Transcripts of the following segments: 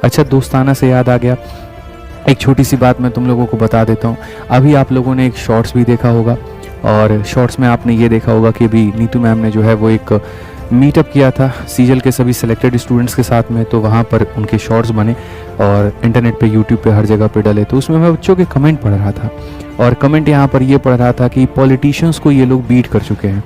अच्छा, दोस्ताना से याद आ गया, एक छोटी सी बात मैं तुम लोगों को बता देता हूँ। अभी आप लोगों ने एक शॉर्ट्स भी देखा होगा, और शॉर्ट्स में आपने ये देखा होगा कि अभी नीतू मैम ने जो है वो एक मीटअप किया था सीजल के सभी सिलेक्टेड स्टूडेंट्स के साथ में। तो वहाँ पर उनके शॉर्ट्स बने और इंटरनेट पे, यूट्यूब पे, हर जगह पे डले। तो उसमें मैं बच्चों के कमेंट पढ़ रहा था, और कमेंट यहाँ पर ये पढ़ रहा था कि पॉलिटिशियंस को ये लोग बीट कर चुके हैं।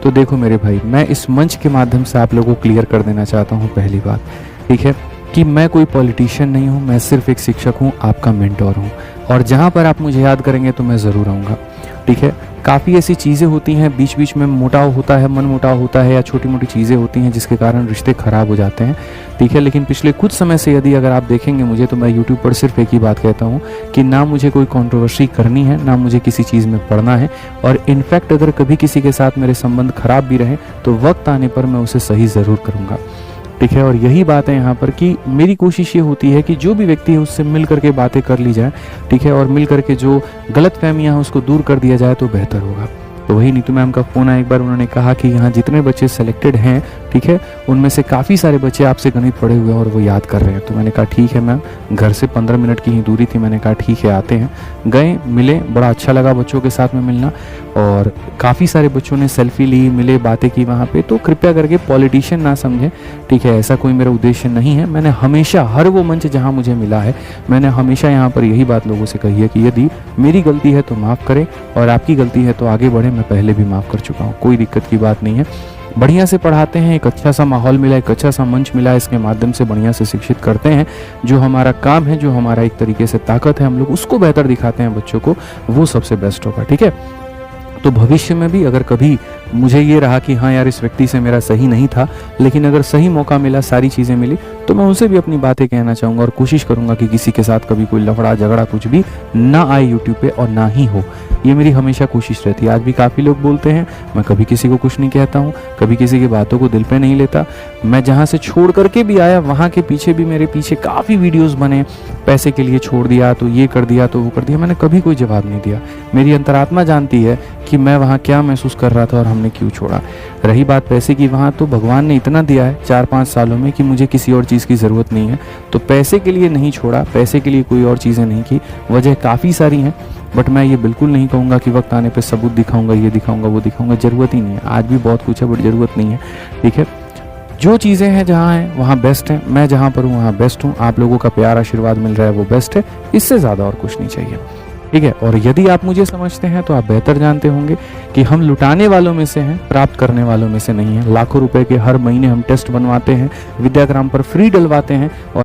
तो देखो मेरे भाई, मैं इस मंच के माध्यम से आप लोगों को क्लियर कर देना चाहता हूँ पहली बात, ठीक है, कि मैं कोई पॉलिटिशियन नहीं हूँ, मैं सिर्फ एक शिक्षक हूँ, आपका मेंटोर हूँ। और जहाँ पर आप मुझे याद करेंगे तो मैं ज़रूर आऊँगा, ठीक है। काफ़ी ऐसी चीज़ें होती हैं, बीच बीच में मुटाव होता है, मन मुटाव होता है, या छोटी मोटी चीज़ें होती हैं जिसके कारण रिश्ते ख़राब हो जाते हैं, ठीक है। लेकिन पिछले कुछ समय से यदि अगर आप देखेंगे मुझे, तो मैं यूट्यूब पर सिर्फ एक ही बात कहता हूँ कि ना मुझे कोई कंट्रोवर्सी करनी है, ना मुझे किसी चीज़ में पढ़ना है। और इनफैक्ट अगर कभी किसी के साथ मेरे संबंध खराब भी रहे तो वक्त आने पर मैं उसे सही ज़रूर करूँगा, ठीक है। और यही बात है यहाँ पर कि मेरी कोशिश ये होती है कि जो भी व्यक्ति है उससे मिल करके बातें कर ली जाए, ठीक है, और मिल करके जो गलत फहमियाँ हैं उसको दूर कर दिया जाए तो बेहतर होगा। तो वही नीतू मैम का फ़ोन आया एक बार, उन्होंने कहा कि यहाँ जितने बच्चे सेलेक्टेड हैं, ठीक है, उनमें से काफ़ी सारे बच्चे आपसे गणित पढ़े हुए हैं और वो याद कर रहे हैं। तो मैंने कहा ठीक है मैम, घर से 15 मिनट की ही दूरी थी। मैंने कहा ठीक है, आते हैं। गए, मिले, बड़ा अच्छा लगा बच्चों के साथ में मिलना, और काफ़ी सारे बच्चों ने सेल्फी ली, मिले, बातें की वहाँ पे। तो कृपया करके पॉलिटिशियन ना समझें, ठीक है, ऐसा कोई मेरा उद्देश्य नहीं है। मैंने हमेशा, हर वो मंच जहाँ मुझे मिला है, मैंने हमेशा यहाँ पर यही बात लोगों से कही है कि यदि मेरी गलती है तो माफ़ करें, और आपकी गलती है तो आगे बढ़ें। मैं पहले भी माफ़ कर चुका हूँ, कोई दिक्कत की बात नहीं है। बढ़िया से पढ़ाते हैं, एक अच्छा सा माहौल मिला, एक अच्छा सा मंच मिला, इसके माध्यम से बढ़िया से शिक्षित करते हैं। जो हमारा काम है, जो हमारा एक तरीके से ताकत है, हम लोग उसको बेहतर दिखाते हैं बच्चों को, वो सबसे बेस्ट होगा, ठीक है। तो भविष्य में भी अगर कभी मुझे ये रहा कि हाँ यार, इस व्यक्ति से मेरा सही नहीं था, लेकिन अगर सही मौका मिला, सारी चीज़ें मिली, तो मैं उनसे भी अपनी बातें कहना चाहूँगा, और कोशिश करूँगा कि किसी के साथ कभी कोई लफड़ा झगड़ा कुछ भी ना आए यूट्यूब पे, और ना ही हो। ये मेरी हमेशा कोशिश रहती है। आज भी काफ़ी लोग बोलते हैं, मैं कभी किसी को कुछ नहीं कहता हूँ, कभी किसी की बातों को दिल पे नहीं लेता। मैं जहाँ से छोड़ करके भी आया, वहाँ के पीछे भी मेरे पीछे काफ़ी वीडियोज़ बने, पैसे के लिए छोड़ दिया, तो ये कर दिया, तो वो कर दिया। मैंने कभी कोई जवाब नहीं दिया। मेरी अंतरात्मा जानती है कि मैं वहाँ क्या महसूस कर रहा था और हमने क्यों छोड़ा। रही बात पैसे की, वहाँ तो भगवान ने इतना दिया है 4-5 सालों में कि मुझे किसी और चीज़ की ज़रूरत नहीं है। तो पैसे के लिए नहीं छोड़ा, पैसे के लिए कोई और चीज़ें नहीं की। वजह काफ़ी सारी हैं, बट मैं ये बिल्कुल नहीं कहूँगा कि वक्त आने पे सबूत दिखाऊंगा, ये दिखाऊंगा, वो दिखाऊंगा। ज़रूरत ही नहीं है। आज भी बहुत कुछ है, बट ज़रूरत नहीं है, ठीक है। जो चीज़ें हैं जहाँ हैं वहाँ बेस्ट हैं। मैं जहाँ पर हूँ वहाँ बेस्ट हूँ। आप लोगों का प्यार आशीर्वाद मिल रहा है, वो बेस्ट है। इससे ज़्यादा और कुछ नहीं चाहिए, ठीक है। और यदि आप मुझे समझते हैं तो आप बेहतर जानते होंगे कि हम लुटाने वालों में से हैं, प्राप्त करने वालों में से नहीं हैं। लाखों रुपए के हर महीने हम टेस्ट बनवाते हैं, विद्याग्राम पर फ्री डलवाते हैं, और